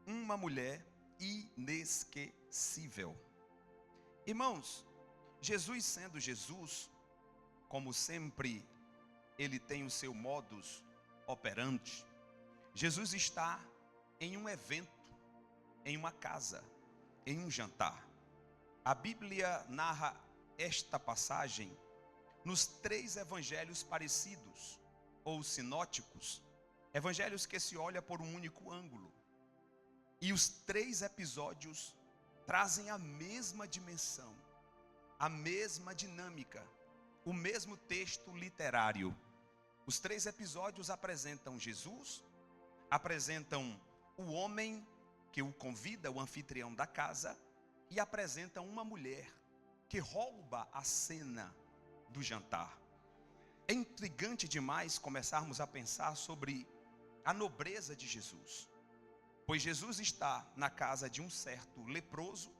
uma mulher inesquecível. Irmãos, Jesus sendo Jesus, como sempre ele tem o seu modus operandi, Jesus está em um evento, em uma casa, em um jantar. A Bíblia narra esta passagem nos 3 evangelhos parecidos, ou sinóticos, evangelhos que se olham por um único ângulo. E os 3 episódios trazem a mesma dimensão, a mesma dinâmica, o mesmo texto literário. Os 3 episódios apresentam Jesus, apresentam o homem que o convida, o anfitrião da casa, e apresentam uma mulher que rouba a cena do jantar. É intrigante demais começarmos a pensar sobre a nobreza de Jesus, pois Jesus está na casa de um certo leproso.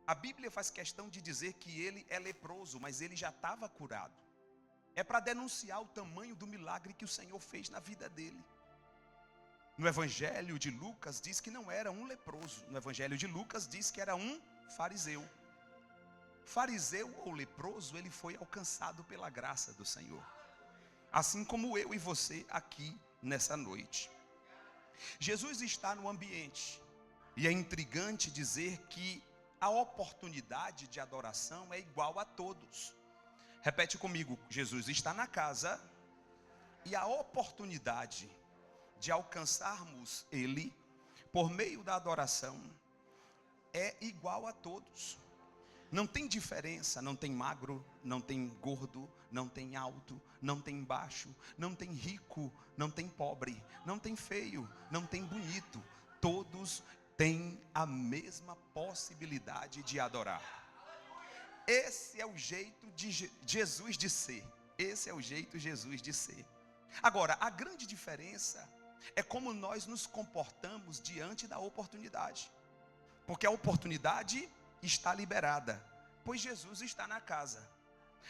A Bíblia faz questão de dizer que ele é leproso, mas ele já estava curado. É para denunciar o tamanho do milagre que o Senhor fez na vida dele. No Evangelho de Lucas diz que não era um leproso. No Evangelho de Lucas diz que era um fariseu. Fariseu ou leproso, ele foi alcançado pela graça do Senhor. Assim como eu e você aqui nessa noite. Jesus está no ambiente. E é intrigante dizer que a oportunidade de adoração é igual a todos. Repete comigo, Jesus está na casa e a oportunidade de alcançarmos Ele por meio da adoração é igual a todos. Não tem diferença, não tem magro, não tem gordo, não tem alto, não tem baixo, não tem rico, não tem pobre, não tem feio, não tem bonito. Todos têm a mesma possibilidade de adorar. Esse é o jeito de Jesus de ser. Esse é o jeito de Jesus de ser. Agora, a grande diferença é como nós nos comportamos diante da oportunidade. Porque a oportunidade está liberada, pois Jesus está na casa.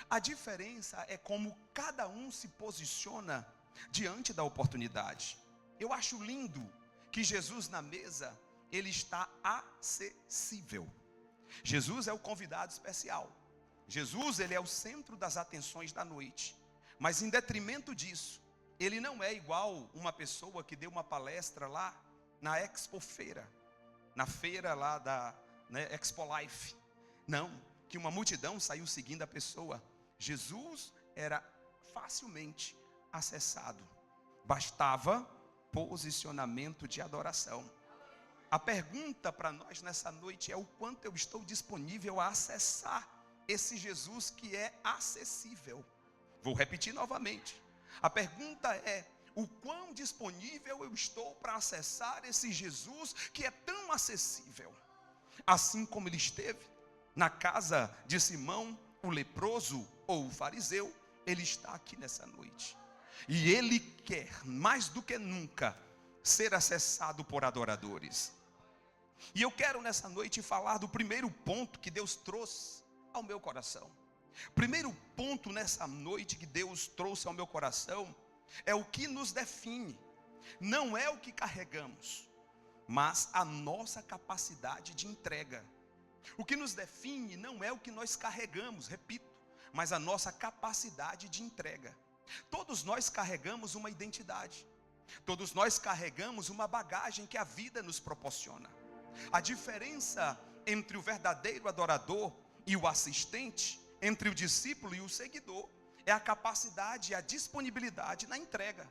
A diferença é como cada um se posiciona diante da oportunidade. Eu acho lindo que Jesus na mesa, ele está acessível. Jesus é o convidado especial. Jesus, ele é o centro das atenções da noite. Mas em detrimento disso, ele não é igual uma pessoa que deu uma palestra lá na Expo Feira, na feira lá da Expo Life. Não, que uma multidão saiu seguindo a pessoa. Jesus era facilmente acessado. Bastava posicionamento de adoração. A pergunta para nós nessa noite é o quanto eu estou disponível a acessar esse Jesus que é acessível. Vou repetir novamente. A pergunta é: o quão disponível eu estou para acessar esse Jesus que é tão acessível? Assim como ele esteve na casa de Simão, o leproso ou o fariseu, ele está aqui nessa noite. E ele quer, mais do que nunca, ser acessado por adoradores. E eu quero nessa noite falar do primeiro ponto que Deus trouxe ao meu coração. Primeiro ponto nessa noite que Deus trouxe ao meu coração é o que nos define. Não é o que carregamos, mas a nossa capacidade de entrega. O que nos define não é o que nós carregamos, repito, mas a nossa capacidade de entrega. Todos nós carregamos uma identidade. Todos nós carregamos uma bagagem que a vida nos proporciona. A diferença entre o verdadeiro adorador e o assistente, entre o discípulo e o seguidor, é a capacidade e a disponibilidade na entrega.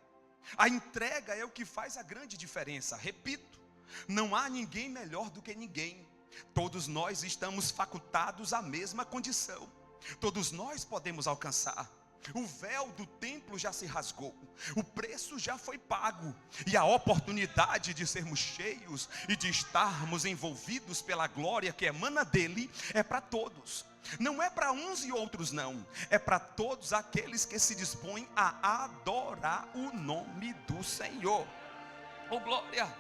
A entrega é o que faz a grande diferença. Repito, não há ninguém melhor do que ninguém. Todos nós estamos facultados à mesma condição. Todos nós podemos alcançar. O véu do templo já se rasgou, o preço já foi pago, e a oportunidade de sermos cheios e de estarmos envolvidos pela glória que emana dele é para todos. Não é para uns e outros não, é para todos aqueles que se dispõem a adorar o nome do Senhor. Oh glória!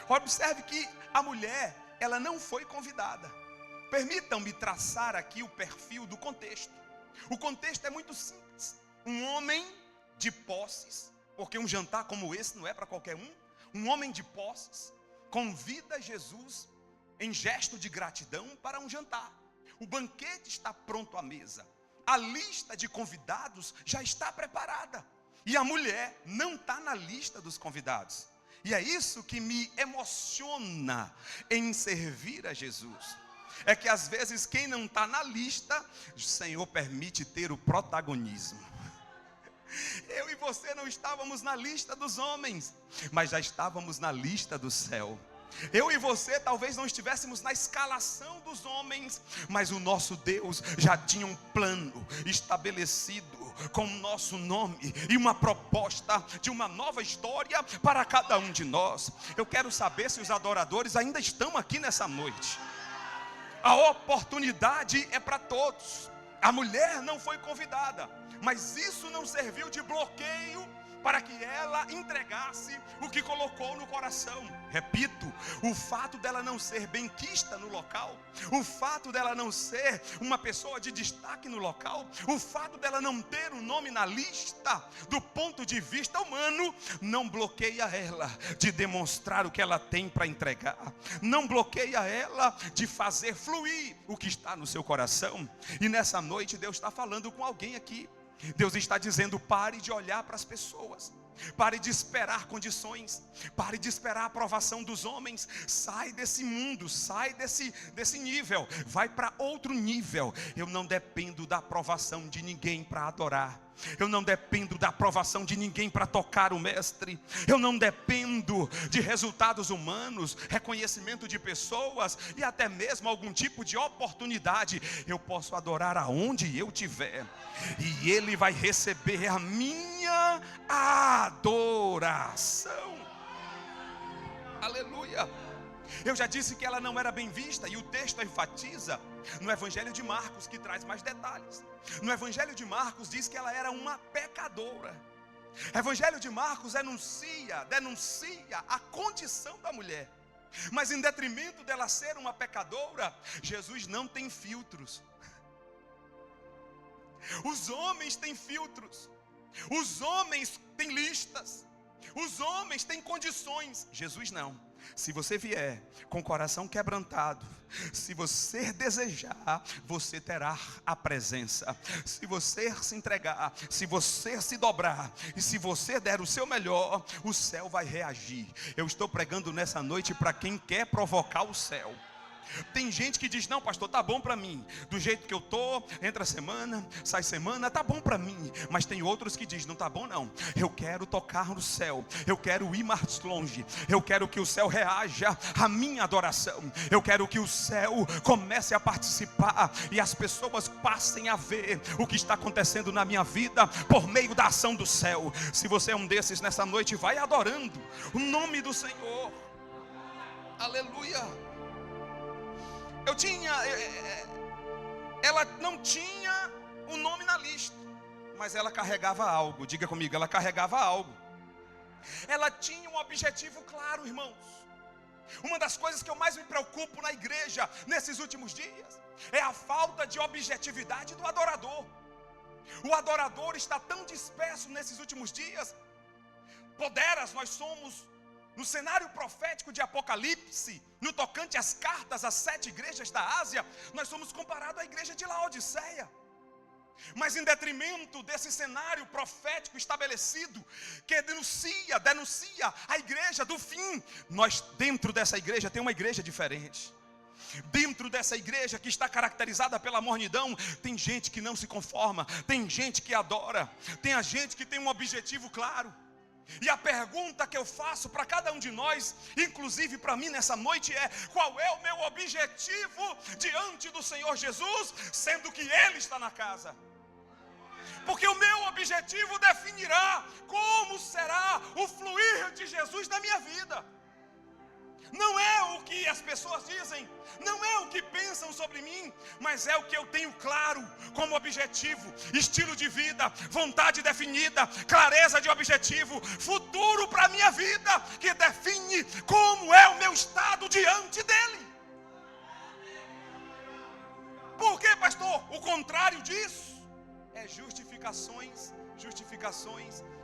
Observe que a mulher, ela não foi convidada. Permitam-me traçar aqui o perfil do contexto. O contexto é muito simples. Um homem de posses, porque um jantar como esse não é para qualquer um. um homem de posses, convida Jesus em gesto de gratidão para um jantar. O banquete está pronto à mesa. A lista de convidados já está preparada. E a mulher não está na lista dos convidados. E é isso que me emociona em servir a Jesus. É que às vezes quem não está na lista, o Senhor permite ter o protagonismo. Eu e você não estávamos na lista dos homens, mas já estávamos na lista do céu. Eu e você talvez não estivéssemos na escalação dos homens, mas o nosso Deus já tinha um plano estabelecido com o nosso nome e uma proposta de uma nova história para cada um de nós. Eu quero saber se os adoradores ainda estão aqui nessa noite. A oportunidade é para todos. A mulher não foi convidada, mas isso não serviu de bloqueio para que ela entregasse o que colocou no coração. Repito, o fato dela não ser benquista no local, o fato dela não ser uma pessoa de destaque no local, o fato dela não ter o nome na lista, do ponto de vista humano, não bloqueia ela de demonstrar o que ela tem para entregar, não bloqueia ela de fazer fluir o que está no seu coração. E nessa noite Deus está falando com alguém aqui. Deus está dizendo: pare de olhar para as pessoas, pare de esperar condições, pare de esperar a aprovação dos homens. Sai desse mundo, sai desse nível, vai para outro nível. Eu não dependo da aprovação de ninguém para adorar. Eu não dependo da aprovação de ninguém para tocar o mestre. Eu não dependo de resultados humanos, reconhecimento de pessoas e até mesmo algum tipo de oportunidade. Eu posso adorar aonde eu estiver, e Ele vai receber a minha adoração. Aleluia. Eu já disse que ela não era bem vista, e o texto enfatiza no Evangelho de Marcos, que traz mais detalhes. No Evangelho de Marcos diz que ela era uma pecadora. O Evangelho de Marcos denuncia a condição da mulher. Mas em detrimento dela ser uma pecadora, Jesus não tem filtros. Os homens têm filtros. Os homens têm listas. Os homens têm condições. Jesus não. Se você vier com o coração quebrantado, se você desejar, você terá a presença. Se você se entregar, se você se dobrar, e se você der o seu melhor, o céu vai reagir. Eu estou pregando nessa noite para quem quer provocar o céu. Tem gente que diz: não, pastor, tá bom para mim, do jeito que eu tô, entra semana, sai semana, tá bom para mim. Mas tem outros que dizem: não tá bom não, eu quero tocar no céu, eu quero ir mais longe, eu quero que o céu reaja à minha adoração, eu quero que o céu comece a participar e as pessoas passem a ver o que está acontecendo na minha vida por meio da ação do céu. Se você é um desses nessa noite, vai adorando o nome do Senhor. Aleluia. Ela não tinha o nome na lista, mas ela carregava algo. Diga comigo, ela carregava algo. Ela tinha um objetivo claro, irmãos. Uma das coisas que eu mais me preocupo na igreja nesses últimos dias é a falta de objetividade do adorador. O adorador está tão disperso nesses últimos dias. Nós somos, no cenário profético de Apocalipse, no tocante às cartas às 7 igrejas da Ásia, nós somos comparados à igreja de Laodiceia. Mas em detrimento desse cenário profético estabelecido, que denuncia a igreja do fim, nós dentro dessa igreja tem uma igreja diferente. Dentro dessa igreja que está caracterizada pela mornidão, tem gente que não se conforma, tem gente que adora, tem a gente que tem um objetivo claro. E a pergunta que eu faço para cada um de nós, inclusive para mim nessa noite, é: qual é o meu objetivo diante do Senhor Jesus, sendo que Ele está na casa? Porque o meu objetivo definirá como será o fluir de Jesus na minha vida. Não é o que as pessoas dizem, não é o que pensam sobre mim, mas é o que eu tenho claro como objetivo, estilo de vida, vontade definida, clareza de objetivo, futuro para a minha vida, que define como é o meu estado diante dele. Por quê, pastor? O contrário disso é justificações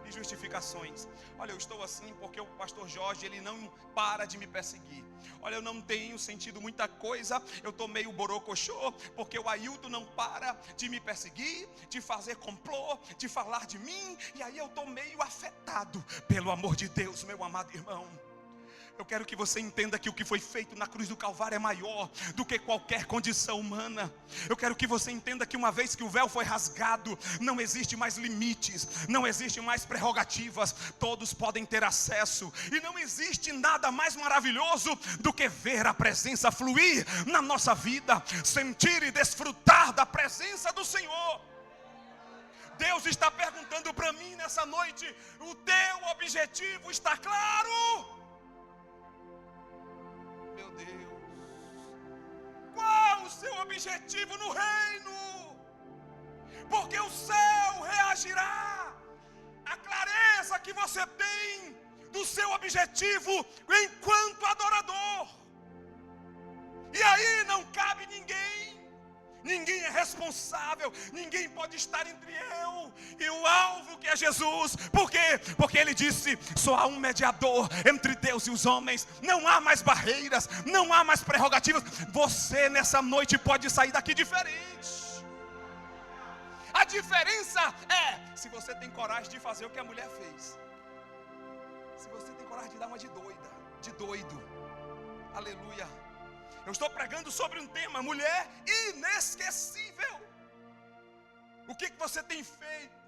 e justificações. Olha, eu estou assim porque o pastor Jorge, ele não para de me perseguir. Olha, eu não tenho sentido muita coisa, eu estou meio borocochô, porque o Ailton não para de me perseguir, de fazer complô, de falar de mim, e aí eu estou meio afetado. Pelo amor de Deus, meu amado irmão, eu quero que você entenda que o que foi feito na cruz do Calvário é maior do que qualquer condição humana. Eu quero que você entenda que uma vez que o véu foi rasgado, não existe mais limites, não existe mais prerrogativas, todos podem ter acesso. E não existe nada mais maravilhoso do que ver a presença fluir na nossa vida, sentir e desfrutar da presença do Senhor. Deus está perguntando para mim nessa noite: o teu objetivo está claro? Meu Deus, qual o seu objetivo no reino? Porque o céu reagirá à clareza que você tem do seu objetivo enquanto adorador. E aí não cabe ninguém é responsável, ninguém pode estar entre eu e o alvo que é Jesus. Por quê? Porque ele disse: só há um mediador entre Deus e os homens, não há mais barreiras, não há mais prerrogativas. Você nessa noite pode sair daqui diferente. A diferença é se você tem coragem de fazer o que a mulher fez, se você tem coragem de dar uma de doida, de doido. Aleluia. Eu estou pregando sobre um tema: mulher inesquecível. O que você tem feito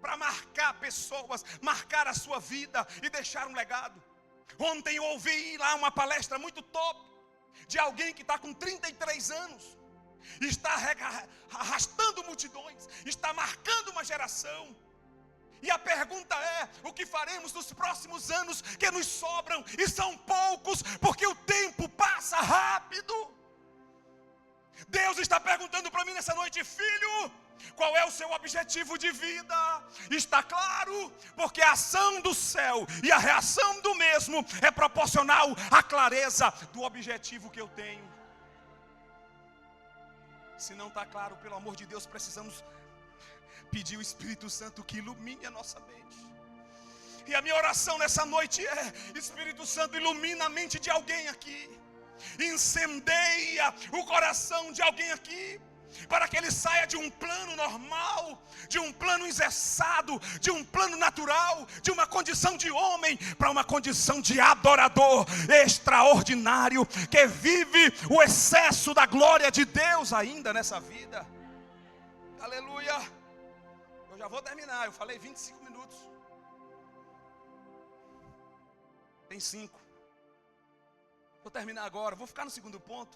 para marcar pessoas, marcar a sua vida e deixar um legado? Ontem eu ouvi lá uma palestra muito top de alguém que está com 33 anos, está arrastando multidões, está marcando uma geração. E a pergunta é: o que faremos nos próximos anos que nos sobram? E são poucos, porque o tempo passa rápido. Deus está perguntando para mim nessa noite: filho, qual é o seu objetivo de vida? Está claro? Porque a ação do céu e a reação do mesmo é proporcional à clareza do objetivo que eu tenho. Se não está claro, pelo amor de Deus, precisamos pedir o Espírito Santo que ilumine a nossa mente. E a minha oração nessa noite é: Espírito Santo, ilumina a mente de alguém aqui, incendeia o coração de alguém aqui, para que ele saia de um plano normal, de um plano engessado, de um plano natural, de uma condição de homem, para uma condição de adorador extraordinário, que vive o excesso da glória de Deus ainda nessa vida. Aleluia. Eu já vou terminar, eu falei 25 minutos. Tem 5. Vou terminar agora, vou ficar no segundo ponto.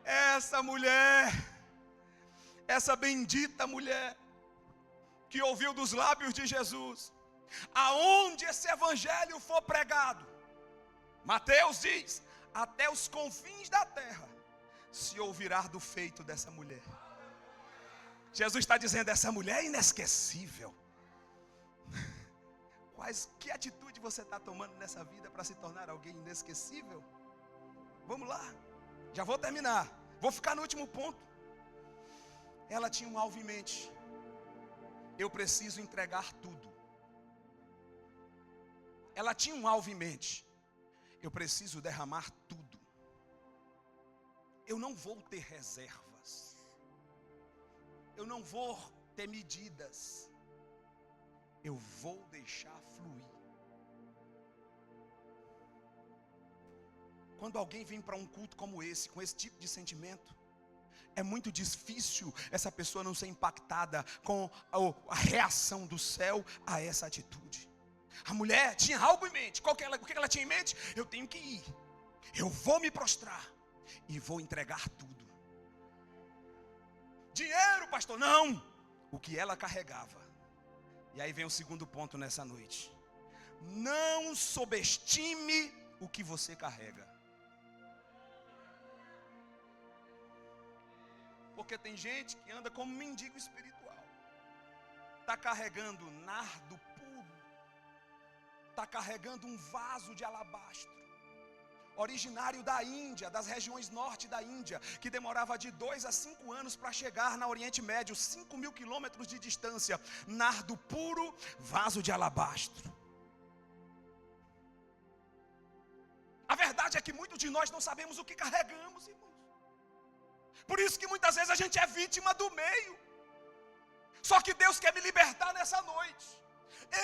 Essa mulher, essa bendita mulher, que ouviu dos lábios de Jesus: aonde esse evangelho for pregado, Mateus diz, até os confins da terra se ouvirá do feito dessa mulher. Jesus está dizendo: essa mulher é inesquecível. Que atitude você está tomando nessa vida para se tornar alguém inesquecível? Vamos lá, já vou terminar, vou ficar no último ponto. Ela tinha um alvo em mente: eu preciso entregar tudo. Ela tinha um alvo em mente: eu preciso derramar tudo. Eu não vou ter reservas, eu não vou ter medidas, eu vou deixar fluir. Quando alguém vem para um culto como esse, com esse tipo de sentimento, é muito difícil essa pessoa não ser impactada com a reação do céu a essa atitude. A mulher tinha algo em mente. O que ela tinha em mente? Eu tenho que ir, eu vou me prostrar e vou entregar tudo. Dinheiro, pastor? Não. O que ela carregava. E aí vem o segundo ponto nessa noite: não subestime o que você carrega. Porque tem gente que anda como um mendigo espiritual, está carregando nardo puro, está carregando um vaso de alabastro, originário da Índia, das regiões norte da Índia, que demorava de 2 a 5 anos para chegar na Oriente Médio, 5.000 quilômetros de distância, nardo puro, vaso de alabastro. A verdade é que muitos de nós não sabemos o que carregamos, irmãos. Por isso que muitas vezes a gente é vítima do meio. Só que Deus quer me libertar nessa noite.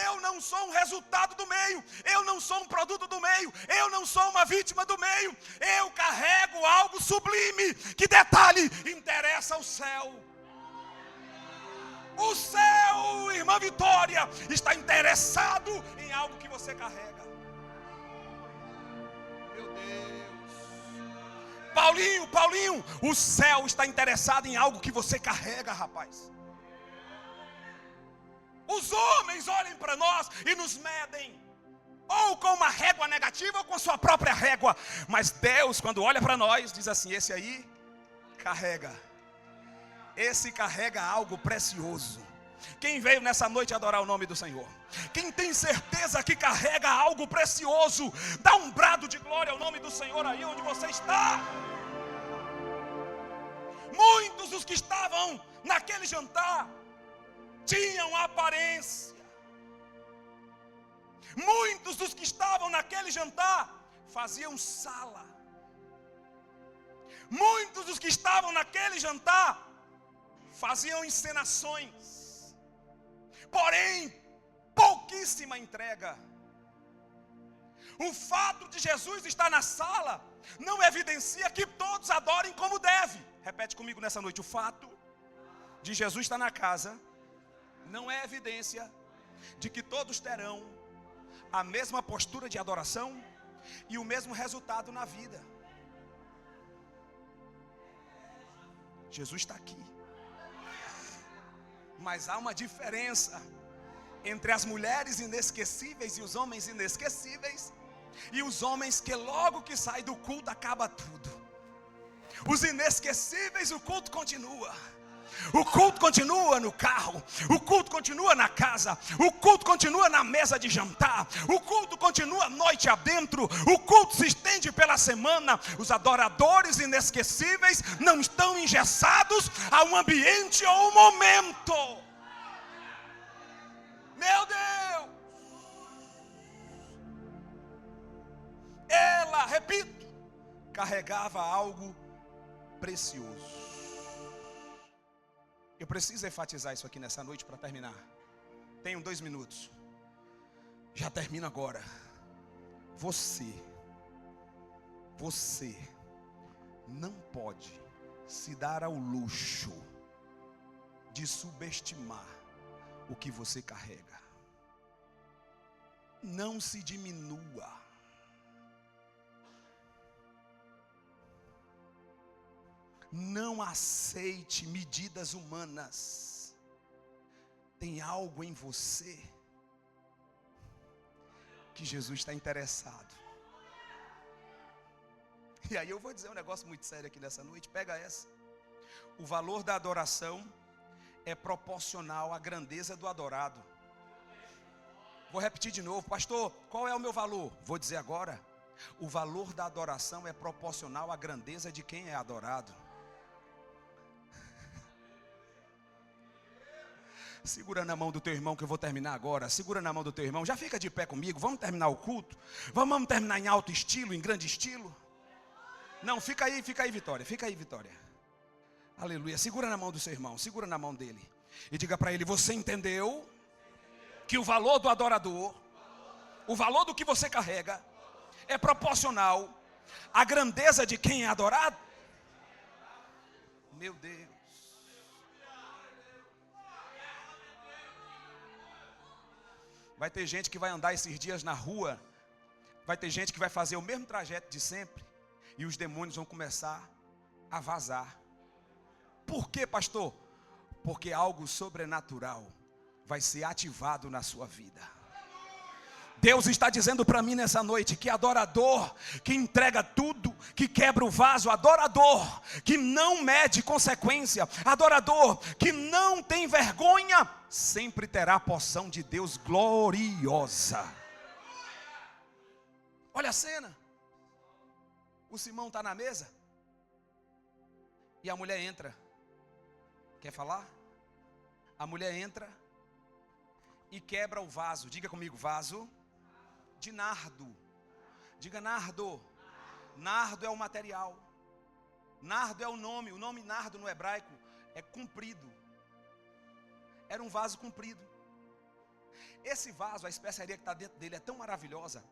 Eu não sou um resultado do meio, eu não sou um produto do meio, eu não sou uma vítima do meio. Eu carrego algo sublime, que detalhe, interessa ao céu. O céu, irmã Vitória, está interessado em algo que você carrega. Meu Deus. Paulinho, o céu está interessado em algo que você carrega, rapaz. Os homens olhem para nós e nos medem, ou com uma régua negativa ou com a sua própria régua. Mas Deus, quando olha para nós, diz assim: esse aí carrega. Esse carrega algo precioso. Quem veio nessa noite adorar o nome do Senhor? Quem tem certeza que carrega algo precioso, dá um brado de glória ao nome do Senhor aí onde você está. Muitos dos que estavam naquele jantar tinham aparência. Muitos dos que estavam naquele jantar faziam sala. Muitos dos que estavam naquele jantar faziam encenações. Porém, pouquíssima entrega. O fato de Jesus estar na sala não evidencia que todos adorem como deve. Repete comigo nessa noite: o fato de Jesus estar na casa não é evidência de que todos terão a mesma postura de adoração e o mesmo resultado na vida. Jesus está aqui. Mas há uma diferença entre as mulheres inesquecíveis e os homens inesquecíveis, e os homens que logo que saem do culto acaba tudo. Os inesquecíveis, o culto continua. O culto continua no carro, o culto continua na casa, o culto continua na mesa de jantar, o culto continua noite adentro, o culto se estende pela semana. Os adoradores inesquecíveis não estão engessados a um ambiente ou um momento. Meu Deus! Ela, repito, carregava algo precioso. Eu preciso enfatizar isso aqui nessa noite para terminar. Tenho 2 minutos. Já termino agora. Você não pode se dar ao luxo de subestimar o que você carrega. Não se diminua. Não aceite medidas humanas. Tem algo em você que Jesus está interessado. E aí eu vou dizer um negócio muito sério aqui nessa noite. Pega essa. O valor da adoração é proporcional à grandeza do adorado. Vou repetir de novo: pastor, qual é o meu valor? Vou dizer agora. O valor da adoração é proporcional à grandeza de quem é adorado. Segura na mão do teu irmão que eu vou terminar agora. Segura na mão do teu irmão. Já fica de pé comigo. Vamos terminar o culto. Vamos terminar em alto estilo, em grande estilo. Não, fica aí, Vitória. Fica aí, Vitória. Aleluia. Segura na mão do seu irmão. Segura na mão dele. E diga para ele: você entendeu que o valor do adorador, o valor do que você carrega, é proporcional à grandeza de quem é adorado? Meu Deus. Vai ter gente que vai andar esses dias na rua, vai ter gente que vai fazer o mesmo trajeto de sempre, e os demônios vão começar a vazar. Por quê, pastor? Porque algo sobrenatural vai ser ativado na sua vida. Deus está dizendo para mim nessa noite que adorador que entrega tudo, que quebra o vaso, adorador que não mede consequência, adorador que não tem vergonha, sempre terá a porção de Deus gloriosa. Olha a cena. O Simão está na mesa e a mulher entra. Quer falar? A mulher entra e quebra o vaso. Diga comigo, vaso de nardo. Diga nardo. Nardo é o material. Nardo é o nome nardo no hebraico é comprido. Era um vaso comprido. Esse vaso, a especiaria que está dentro dele é tão maravilhosa,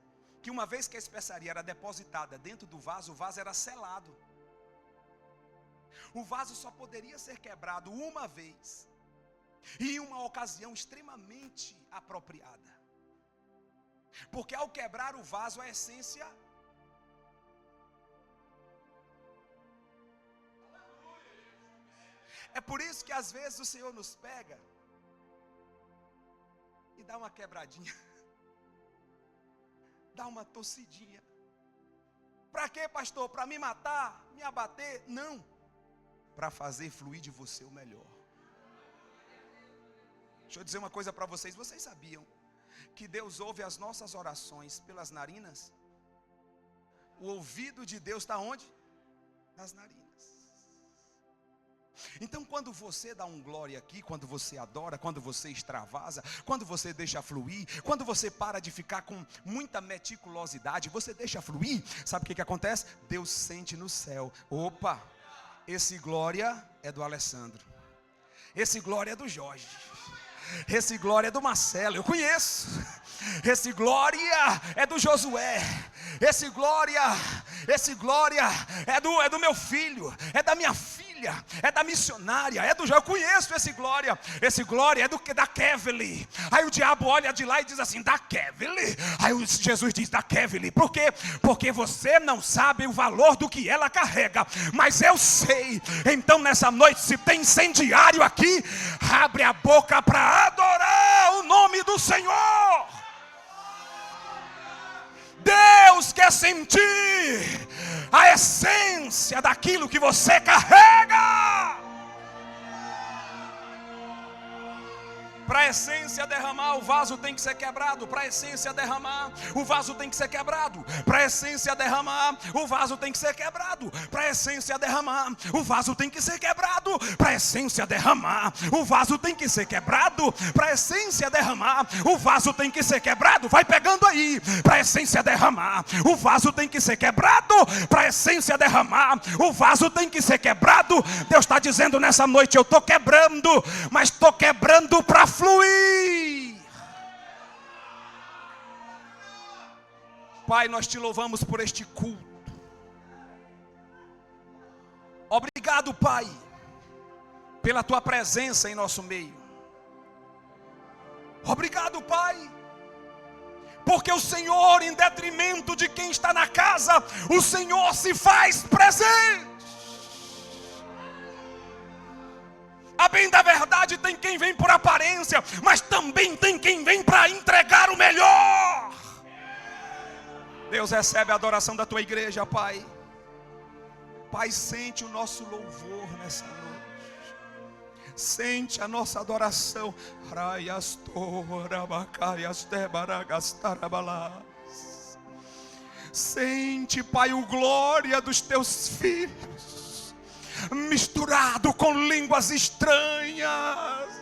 que uma vez que a especiaria era depositada dentro do vaso, o vaso era selado. O vaso só poderia ser quebrado uma vez, e em uma ocasião extremamente apropriada. Porque ao quebrar o vaso, a essência... É por isso que às vezes o Senhor nos pega e dá uma quebradinha, dá uma tossidinha. Para quê, pastor? Para me matar, me abater? Não, para fazer fluir de você o melhor. Deixa eu dizer uma coisa para vocês. Vocês sabiam que Deus ouve as nossas orações pelas narinas? O ouvido de Deus está onde? Nas narinas. Então quando você dá um glória aqui, quando você adora, quando você extravasa, quando você deixa fluir, quando você para de ficar com muita meticulosidade, você deixa fluir, sabe o que acontece? Deus sente no céu, opa, esse glória é do Alessandro, esse glória é do Jorge, esse glória é do Marcelo, eu conheço. Esse glória é do Josué. Esse glória é do meu filho, é da minha filha, é da missionária, é do... Eu conheço esse glória é da Kevely. Aí o diabo olha de lá e diz assim, da Kevely? Aí Jesus diz, da Kevely. Por quê? Porque você não sabe o valor do que ela carrega, mas eu sei. Então nessa noite, se tem incendiário aqui, abre a boca para adorar o nome do Senhor. Deus quer sentir a essência daquilo que você carrega. Para a essência derramar, o vaso tem que ser quebrado. Para a essência derramar, o vaso tem que ser quebrado. Para a essência derramar, o vaso tem que ser quebrado. Para a essência derramar, o vaso tem que ser quebrado. Para a essência derramar, o vaso tem que ser quebrado. Para a essência derramar, o vaso tem que ser quebrado. Vai pegando aí. Para a essência derramar, o vaso tem que ser quebrado. Para a essência derramar, o vaso tem que ser quebrado. Deus está dizendo nessa noite, eu estou quebrando, mas estou quebrando para fluir. Pai, nós te louvamos por este culto. Obrigado, Pai, pela tua presença em nosso meio. Obrigado, Pai, porque o Senhor, em detrimento de quem está na casa, o Senhor se faz presente. A bem da verdade tem quem vem por aparência, mas também tem quem vem para entregar o melhor. Deus, recebe a adoração da tua igreja, Pai. Pai, sente o nosso louvor nessa noite. Sente a nossa adoração. Sente, Pai, o glória dos teus filhos misturado com línguas estranhas.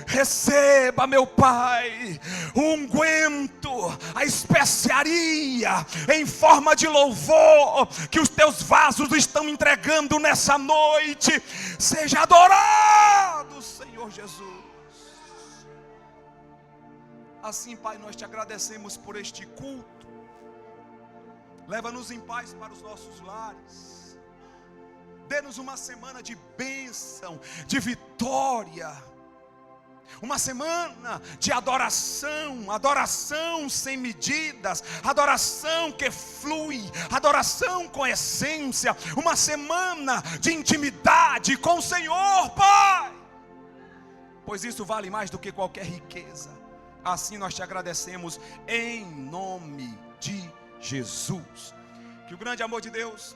Receba, meu Pai, o unguento, a especiaria em forma de louvor que os teus vasos estão entregando nessa noite. Seja adorado, Senhor Jesus. Assim, Pai, nós te agradecemos por este culto. Leva-nos em paz para os nossos lares. Dê-nos uma semana de bênção, de vitória. Uma semana de adoração, adoração sem medidas, adoração que flui, adoração com essência. Uma semana de intimidade com o Senhor, Pai. Pois isso vale mais do que qualquer riqueza. Assim nós te agradecemos em nome de Jesus. Que o grande amor de Deus,